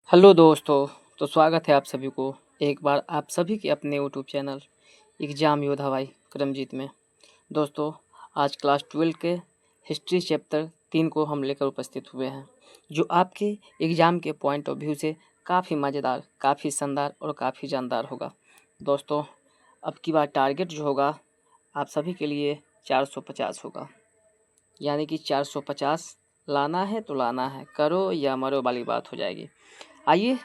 Hello दोस्तों। तो स्वागत है आप सभी को एक बार आप सभी के अपने यूट्यूब चैनल एग्जाम योद्धा भाई करमजीत में। दोस्तों, आज क्लास 12 के हिस्ट्री चैप्टर 3 को हम लेकर उपस्थित हुए हैं, जो आपके एग्ज़ाम के पॉइंट ऑफ व्यू से काफ़ी मज़ेदार, काफ़ी शानदार और काफ़ी जानदार होगा। दोस्तों, अब की बार टारगेट जो होगा आप सभी के लिए 450 होगा, यानी कि 450 लाना है तो लाना है, करो या मरो वाली बात हो जाएगी। आइए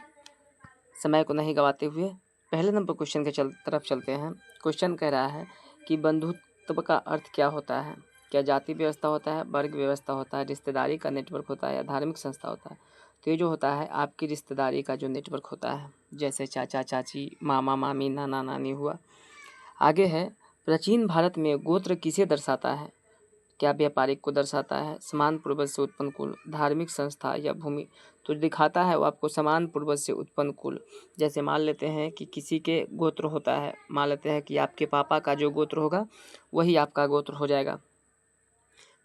समय को नहीं गवाते हुए पहले नंबर क्वेश्चन के तरफ चलते हैं। क्वेश्चन कह रहा है कि बंधुत्व का अर्थ क्या होता है? क्या जाति व्यवस्था होता है, वर्ग व्यवस्था होता है, रिश्तेदारी का नेटवर्क होता है या धार्मिक संस्था होता है? तो ये जो होता है आपकी रिश्तेदारी का जो नेटवर्क होता है, जैसे चाचा चाची, मामा मामी, नाना नानी हुआ। आगे है, प्राचीन भारत में गोत्र किसे दर्शाता है? क्या व्यापारिक को दर्शाता है, समान पूर्वज से उत्पन्न कुल, धार्मिक संस्था या भूमि? तो दिखाता है वो आपको समान पूर्वज से उत्पन्न कुल। जैसे मान लेते हैं कि किसी के गोत्र होता है, मान लेते हैं कि आपके पापा का जो गोत्र होगा वही आपका गोत्र हो जाएगा।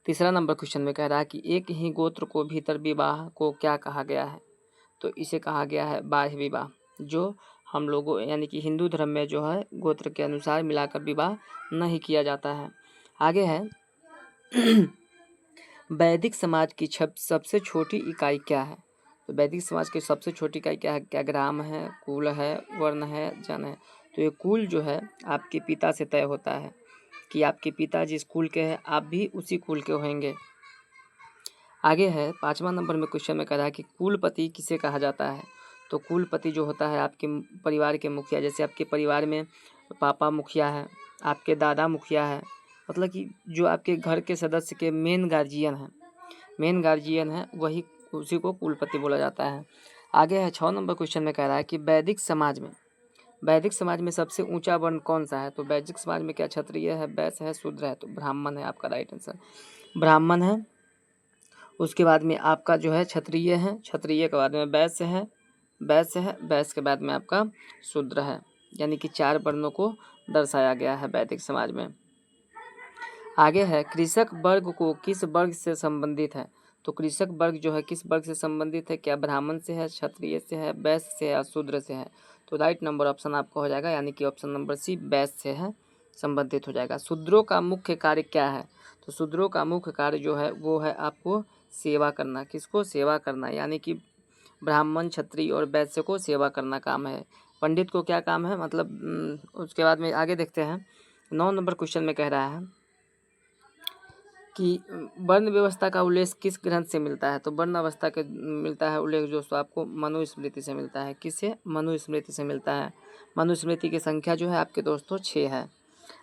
तीसरा नंबर क्वेश्चन में कह रहा है कि एक ही गोत्र को भीतर विवाह को क्या कहा गया है? तो इसे कहा गया है बाह्य विवाह, जो हम लोगों यानी कि हिंदू धर्म में जो है गोत्र के अनुसार मिलाकर विवाह नहीं किया जाता है। आगे है वैदिक समाज की सबसे छोटी इकाई क्या है? तो वैदिक समाज की सबसे छोटी इकाई क्या है? क्या ग्राम है, कुल है, वर्ण है, जन है? तो ये कुल जो है आपके पिता से तय होता है कि आपके पिता जिस कुल के हैं आप भी उसी कुल के होंगे। आगे है 5वां नंबर में क्वेश्चन में कह रहा है कि कुलपति किसे कहा जाता है? तो कुलपति जो होता है आपके परिवार के मुखिया। जैसे आपके परिवार में पापा मुखिया है, आपके दादा मुखिया है, मतलब कि जो आपके घर के सदस्य के मेन गार्जियन है वही, उसी को कुलपति बोला जाता है। आगे है 6 नंबर क्वेश्चन में कह रहा है कि वैदिक समाज में सबसे ऊंचा वर्ण कौन सा है? तो वैदिक समाज में क्या क्षत्रिय है, वैश्य है, शूद्र है? तो ब्राह्मण है आपका राइट आंसर, ब्राह्मण है। उसके बाद में आपका जो है क्षत्रिय है, क्षत्रिय के बाद में वैश्य के बाद में आपका शूद्र है, यानी कि 4 वर्णों को दर्शाया गया है वैदिक समाज में। आगे है कृषक वर्ग को किस वर्ग से संबंधित है? तो कृषक वर्ग जो है किस वर्ग से संबंधित है? क्या ब्राह्मण से है, क्षत्रिय से है, वैश्य से है या शूद्र से है? तो राइट नंबर ऑप्शन आपका हो जाएगा, यानी कि ऑप्शन नंबर सी वैश्य से है, संबंधित हो जाएगा। शूद्रों का मुख्य कार्य क्या है? तो शूद्रों का मुख्य कार्य जो है वो है आपको सेवा करना। किसको सेवा करना? यानी कि ब्राह्मण, क्षत्रिय और वैश्य को सेवा करना काम है। पंडित को क्या काम है, मतलब उसके बाद में आगे देखते हैं। 9 नंबर क्वेश्चन में कह रहा है कि वर्ण व्यवस्था का उल्लेख किस ग्रंथ से मिलता है? तो वर्ण अवस्था के मिलता है उल्लेख दोस्तों आपको मनुस्मृति से मिलता है। किससे? मनुस्मृति से मिलता है। मनुस्मृति की संख्या जो है आपके दोस्तों 6 है।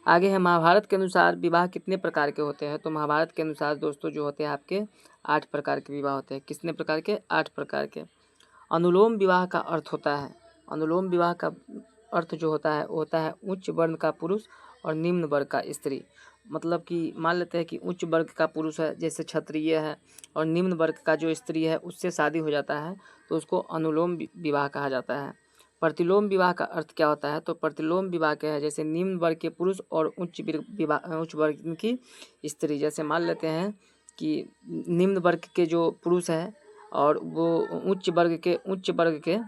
आगे है महाभारत के अनुसार विवाह कितने प्रकार के होते हैं? तो महाभारत के अनुसार दोस्तों जो होते हैं आपके 8 प्रकार के विवाह होते हैं। कितने प्रकार के? 8 प्रकार के। अनुलोम विवाह का अर्थ होता है, अनुलोम विवाह का अर्थ जो होता है वो होता है उच्च वर्ण का पुरुष और निम्न वर्ग का स्त्री। मतलब कि मान लेते हैं कि उच्च वर्ग का पुरुष है, जैसे क्षत्रिय है, और निम्न वर्ग का जो स्त्री है उससे शादी हो जाता है तो उसको अनुलोम विवाह कहा जाता है। प्रतिलोम विवाह का अर्थ क्या होता है? तो प्रतिलोम विवाह क्या है? जैसे निम्न वर्ग के पुरुष और उच्च वर्ग की स्त्री। जैसे मान लेते हैं कि निम्न वर्ग के जो पुरुष है और वो उच्च वर्ग के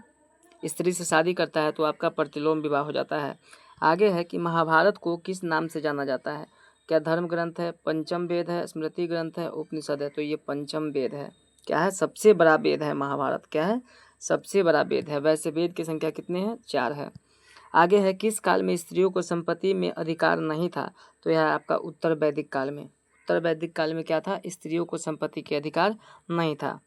स्त्री से शादी करता है तो आपका प्रतिलोम विवाह हो जाता है। आगे है कि महाभारत को किस नाम से जाना जाता है? क्या धर्म ग्रंथ है, पंचम वेद है, स्मृति ग्रंथ है, उपनिषद है? तो ये पंचम वेद है। क्या है? सबसे बड़ा वेद है महाभारत। क्या है? सबसे बड़ा वेद है। वैसे वेद की संख्या कितने हैं? 4 है। आगे है किस काल में स्त्रियों को संपत्ति में अधिकार नहीं था? तो यह आपका उत्तर वैदिक काल में। उत्तर वैदिक काल में क्या था? स्त्रियों को संपत्ति के अधिकार नहीं था।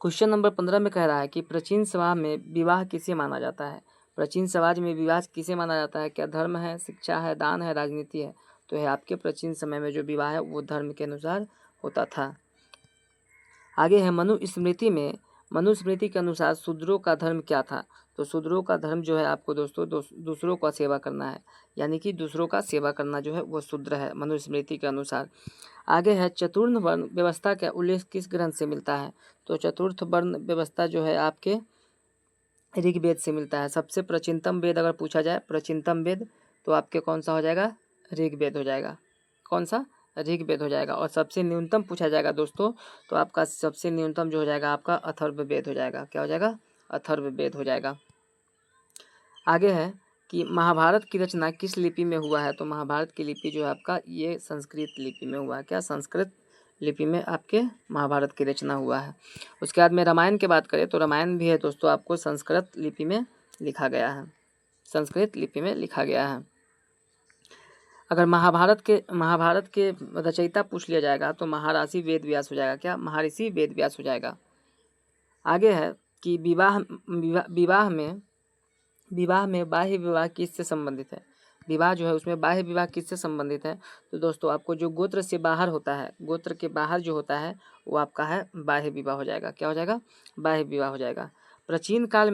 क्वेश्चन नंबर 15 में कह रहा है कि प्राचीन समाज में विवाह किसे माना जाता है? प्राचीन समाज में विवाह किसे माना जाता है? क्या धर्म है, शिक्षा है, दान है, राजनीति है? तो है आपके प्राचीन समय में जो विवाह है वो धर्म के अनुसार होता था। आगे है मनुस्मृति के अनुसार शूद्रों का धर्म क्या था? तो शूद्रों का धर्म जो है आपको दोस्तों दूसरों का सेवा करना है, यानी कि दूसरों का सेवा करना जो है वो शूद्र है मनुस्मृति के अनुसार। आगे है चतुर्थ वर्ण व्यवस्था का उल्लेख किस ग्रंथ से मिलता है? तो चतुर्थ वर्ण व्यवस्था जो है आपके ऋग्वेद से मिलता है। सबसे प्राचीनतम वेद अगर पूछा जाए प्राचीनतम वेद तो आपके कौन सा हो जाएगा? ऋग्वेद हो जाएगा। कौन सा? ऋग्वेद हो जाएगा। और सबसे न्यूनतम पूछा जाएगा दोस्तों तो आपका सबसे न्यूनतम जो हो जाएगा आपका अथर्ववेद हो जाएगा। क्या हो जाएगा? अथर्ववेद हो जाएगा। आगे है कि महाभारत की रचना किस लिपि में हुआ है? तो महाभारत की लिपि जो है आपका ये संस्कृत लिपि में हुआ है। क्या? संस्कृत लिपि में आपके महाभारत की रचना हुआ है। उसके बाद में रामायण की बात करें तो रामायण भी है दोस्तों आपको संस्कृत लिपि में लिखा गया है, संस्कृत लिपि में लिखा गया है। अगर महाभारत के रचयिता पूछ लिया जाएगा तो महर्षि वेद व्यास हो जाएगा। क्या? महर्षि वेद व्यास हो जाएगा। आगे है कि विवाह में बाह्य विवाह किससे संबंधित है? विवाह जो है उसमें बाह्य विवाह किससे संबंधित है? तो दोस्तों आपको जो गोत्र से बाहर होता है, गोत्र के बाहर जो होता है वो आपका है बाह्य विवाह हो जाएगा। क्या हो जाएगा? बाह्य विवाह हो जाएगा। प्राचीन काल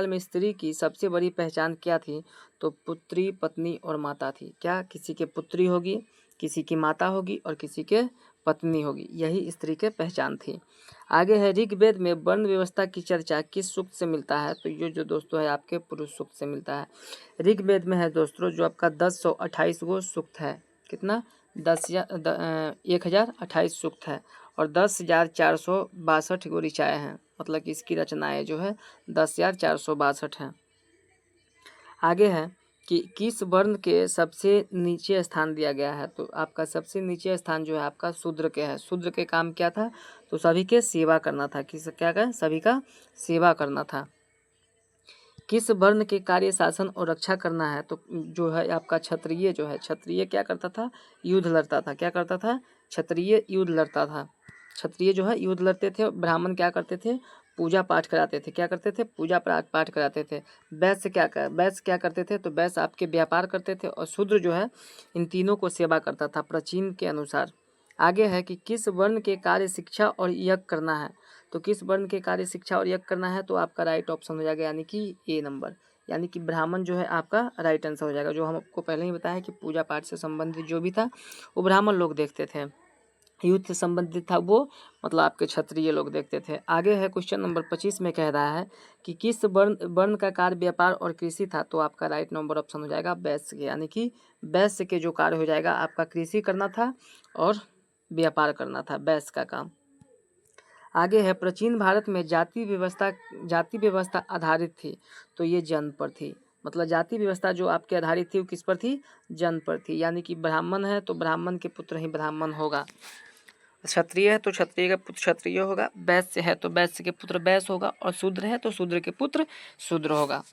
में स्त्री की सबसे बड़ी पहचान क्या थी? तो पुत्री, पत्नी और माता थी। क्या? किसी के पुत्री होगी, किसी की माता होगी और किसी के पत्नी होगी, यही स्त्री के पहचान थी। आगे है ऋग्वेद में वर्ण व्यवस्था की चर्चा किस सूक्त से मिलता है? तो ये जो दोस्तों है आपके पुरुष सूक्त से मिलता है। ऋग्वेद में है दोस्तों जो आपका 1028 गो सूक्त है। कितना? 1028 सूक्त है और 10,462 गो ऋचाएँ हैं। मतलब कि इसकी रचनाएं जो है 10,462 हैं। आगे है कि किस वर्ण के सबसे नीचे स्थान दिया गया है? तो आपका सबसे नीचे स्थान जो है आपका शूद्र के है। शूद्र के काम क्या था? तो सभी के सेवा करना था। किस क्या का? सभी का सेवा करना था। किस वर्ण के कार्य शासन और रक्षा करना है? तो जो है आपका क्षत्रिय जो है, क्षत्रिय क्या करता था? युद्ध लड़ता था। क्या करता था? क्षत्रिय युद्ध लड़ता था। क्षत्रिय जो है युद्ध लड़ते थे। ब्राह्मण क्या करते थे? पूजा पाठ कराते थे। क्या करते थे? पूजा पाठ कराते थे। वैश्य क्या करते थे? तो वैश्य आपके व्यापार करते थे और शूद्र जो है इन तीनों को सेवा करता था प्राचीन के अनुसार। आगे है कि किस वर्ण के कार्य शिक्षा और यज्ञ करना है? तो किस वर्ण के कार्य शिक्षा और यज्ञ करना है? तो आपका राइट ऑप्शन हो जाएगा यानी कि ए नंबर, यानी कि ब्राह्मण जो है आपका राइट आंसर हो जाएगा। जो हम आपको पहले ही बताया कि पूजा पाठ से संबंधित जो भी था वो ब्राह्मण लोग देखते थे, युद्ध से संबंधित था वो मतलब आपके क्षत्रिय लोग देखते थे। आगे है क्वेश्चन नंबर 25 में कह रहा है कि किस वर्ण का कार्य व्यापार और कृषि था? तो आपका राइट नंबर ऑप्शन हो जाएगा वैश्य के, यानी कि वैश्य के जो कार्य हो जाएगा आपका कृषि करना था और व्यापार करना था, वैश्य का काम। आगे है प्राचीन भारत में जाति व्यवस्था आधारित थी। तो ये जन्म पर थी। मतलब जाति व्यवस्था जो आपके आधारित थी वो किस पर थी? जन्म पर थी। यानी कि ब्राह्मण है तो ब्राह्मण के पुत्र ही ब्राह्मण होगा, क्षत्रिय है तो क्षत्रिय का पुत्र क्षत्रिय होगा, वैश्य है तो वैश्य के पुत्र वैश्य होगा और शूद्र है तो शूद्र के पुत्र शूद्र होगा।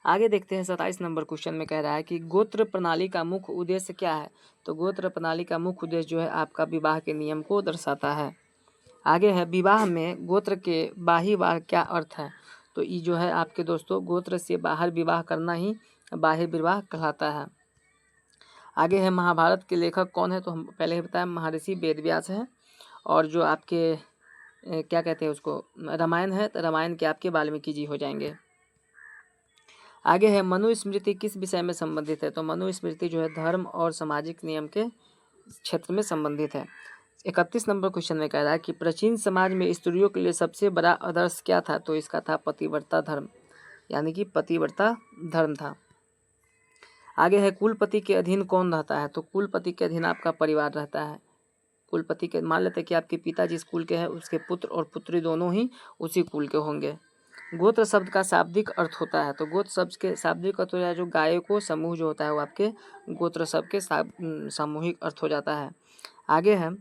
आगे देखते हैं 27 नंबर क्वेश्चन में कह रहा है कि गोत्र प्रणाली का मुख्य उद्देश्य क्या है? तो गोत्र प्रणाली का मुख्य उद्देश्य जो है आपका विवाह के नियम को दर्शाता है। आगे है विवाह में गोत्र के बाह्य क्या अर्थ है? तो ये जो है आपके दोस्तों गोत्र से बाहर विवाह करना ही बाह्य विवाह कहलाता है। आगे है महाभारत के लेखक कौन है? तो हम पहले ही बताया महर्षि वेदव्यास है। और जो आपके क्या कहते हैं उसको रामायण है तो रामायण के आपके वाल्मीकि जी हो जाएंगे। आगे है मनुस्मृति किस विषय में संबंधित है? तो मनुस्मृति जो है धर्म और सामाजिक नियम के क्षेत्र में संबंधित है। 31 नंबर क्वेश्चन में कह रहा है कि प्राचीन समाज में स्त्रियों के लिए सबसे बड़ा आदर्श क्या था? तो इसका था पतिव्रता धर्म, यानी कि पतिव्रता धर्म था। आगे है कुलपति के अधीन कौन रहता है? तो कुलपति के अधीन आपका परिवार रहता है। कुलपति के मान लेते हैं कि आपके पिता जिस कुल के हैं उसके पुत्र और पुत्री दोनों ही उसी कुल के होंगे। गोत्र शब्द का शाब्दिक अर्थ होता है। तो गोत्र शब्द के शाब्दिक अर्थ हो जाए जो गायों समूह जो होता है वो आपके गोत्र शब्द के सामूहिक अर्थ हो जाता है। आगे है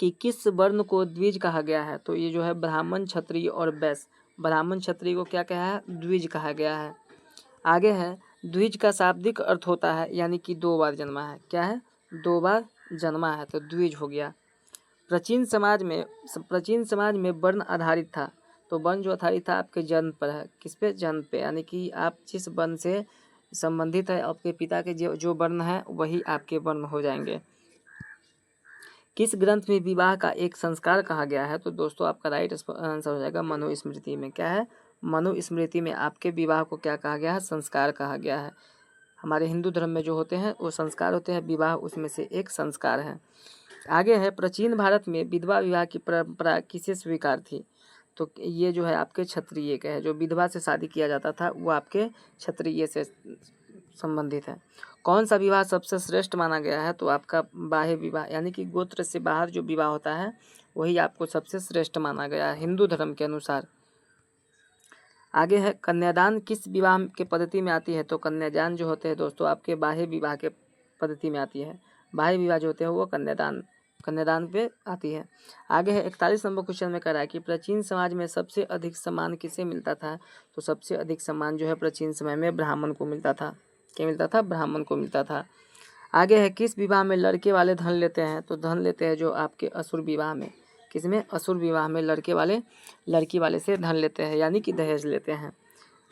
कि किस वर्ण को द्विज कहा गया है? तो ये जो है ब्राह्मण, क्षत्रिय और वैश्य। ब्राह्मण क्षत्रिय को क्या कहा है? द्विज कहा गया है। आगे है द्विज का शाब्दिक अर्थ होता है यानी कि 2 बार जन्मा है। क्या है? 2 बार जन्मा है तो द्विज हो गया। प्राचीन समाज में वर्ण आधारित था। तो वर्ण जो आधारित था आपके जन्म पर है। किस पे? जन्म पे, यानी कि आप जिस वर्ण से संबंधित है आपके पिता के जो वर्ण है वही आपके वर्ण हो जाएंगे। किस ग्रंथ में विवाह का एक संस्कार कहा गया है? तो दोस्तों आपका राइट आंसर हो जाएगा मनुस्मृति में। क्या है? मनुस्मृति में आपके विवाह को क्या कहा गया है? संस्कार कहा गया है। हमारे हिंदू धर्म में जो होते हैं वो संस्कार होते हैं, विवाह उसमें से एक संस्कार है। आगे है प्राचीन भारत में विधवा विवाह की परंपरा किसे स्वीकार थी? तो ये जो है आपके क्षत्रिय के है। जो विधवा से शादी किया जाता था वो आपके क्षत्रिय से संबंधित है। कौन सा विवाह सबसे श्रेष्ठ माना गया है? तो आपका बाह्य विवाह, यानी कि गोत्र से बाहर जो विवाह होता है वही आपको सबसे श्रेष्ठ माना गया है हिंदू धर्म के अनुसार। आगे है कन्यादान किस विवाह के पद्धति में आती है? तो कन्यादान जो होते हैं दोस्तों आपके बाह्य विवाह के पद्धति में आती है। बाह्य विवाह जो होते हैं वो कन्यादान पे आती है। आगे है 41 नंबर क्वेश्चन में कह रहा है कि प्राचीन समाज में सबसे अधिक सम्मान किसे मिलता था? तो सबसे अधिक सम्मान जो है प्राचीन समय में ब्राह्मण को मिलता था। क्या मिलता था? ब्राह्मण को मिलता था। आगे है किस विवाह में लड़के वाले धन लेते हैं? तो धन लेते हैं जो आपके असुर विवाह में। किसमें? असुर विवाह में लड़के वाले लड़की वाले से धन लेते हैं, यानी कि दहेज लेते हैं।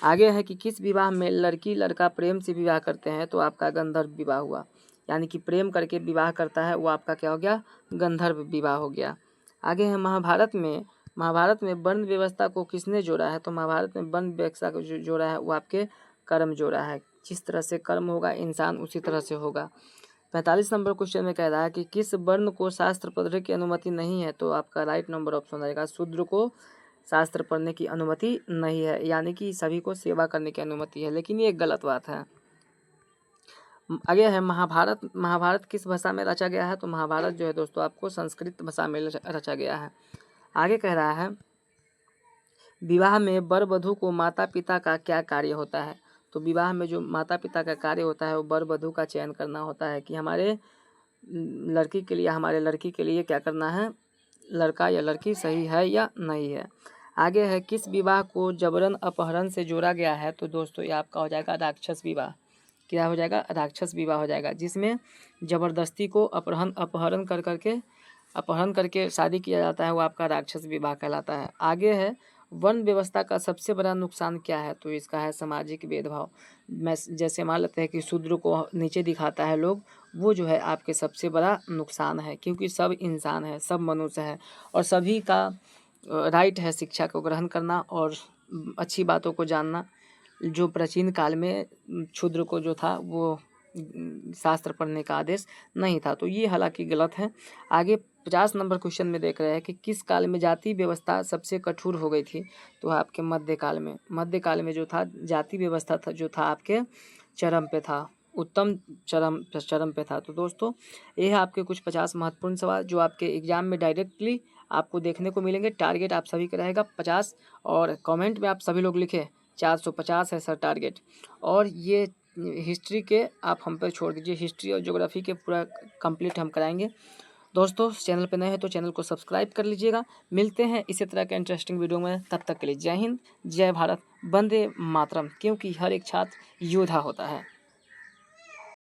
आगे है कि किस विवाह में लड़की लड़का प्रेम से विवाह करते हैं? तो आपका गंधर्व विवाह हुआ, यानी कि प्रेम करके विवाह करता है वो आपका क्या हो गया? गंधर्व विवाह हो गया। आगे है महाभारत में वर्ण व्यवस्था को किसने जोड़ा है? तो महाभारत में वर्ण व्यवस्था को जो जोड़ा है वो आपके कर्म जोड़ा है। जिस तरह से कर्म होगा इंसान उसी तरह से होगा। 45 नंबर क्वेश्चन में कह रहा है कि किस वर्ण को शास्त्र पढ़ने की अनुमति नहीं है? तो आपका राइट नंबर ऑप्शन आएगा शूद्र को शास्त्र पढ़ने की अनुमति नहीं है, यानी कि सभी को सेवा करने की अनुमति है, लेकिन ये गलत बात है। आगे है महाभारत किस भाषा में रचा गया है? तो महाभारत जो है दोस्तों आपको संस्कृत भाषा में रचा गया है। आगे कह रहा है विवाह में वर वधू को माता पिता का क्या कार्य होता है? तो विवाह में जो माता पिता का कार्य होता है वो वर वधू का चयन करना होता है कि हमारे लड़की के लिए हमारे लड़की के लिए क्या करना है, लड़का या लड़की सही है या नहीं है। आगे है किस विवाह को जबरन अपहरण से जोड़ा गया है? तो दोस्तों ये आपका हो जाएगा राक्षस विवाह। क्या हो जाएगा? राक्षस विवाह हो जाएगा, जिसमें जबरदस्ती को अपहरण करके शादी किया जाता है, वो आपका राक्षस विवाह कहलाता है। आगे है वर्ण व्यवस्था का सबसे बड़ा नुकसान क्या है? तो इसका है सामाजिक भेदभाव। जैसे मान लेते हैं कि शूद्र को नीचे दिखाता है लोग, वो जो है आपके सबसे बड़ा नुकसान है, क्योंकि सब इंसान है, सब मनुष्य है और सभी का राइट है शिक्षा को ग्रहण करना और अच्छी बातों को जानना। जो प्राचीन काल में शूद्र को जो था वो शास्त्र पढ़ने का आदेश नहीं था, तो ये हालांकि गलत है। आगे 50 नंबर क्वेश्चन में देख रहे हैं कि किस काल में जाति व्यवस्था सबसे कठोर हो गई थी? तो आपके मध्यकाल में जो था जाति व्यवस्था था जो था आपके चरम पे था, उत्तम चरम पे था। तो दोस्तों ये है आपके कुछ 50 महत्वपूर्ण सवाल जो आपके एग्जाम में डायरेक्टली आपको देखने को मिलेंगे। टारगेट आप सभी का रहेगा 50 और कमेंट में आप सभी लोग लिखे 450 है सर टारगेट। और ये हिस्ट्री के आप हम पे छोड़ दीजिए, हिस्ट्री और ज्योग्राफी के पूरा कंप्लीट हम कराएंगे। दोस्तों चैनल पे नए हैं तो चैनल को सब्सक्राइब कर लीजिएगा। मिलते हैं इसी तरह के इंटरेस्टिंग वीडियो में, तब तक के लिए जय हिंद, जय भारत, वंदे मातरम, क्योंकि हर एक छात्र योद्धा होता है।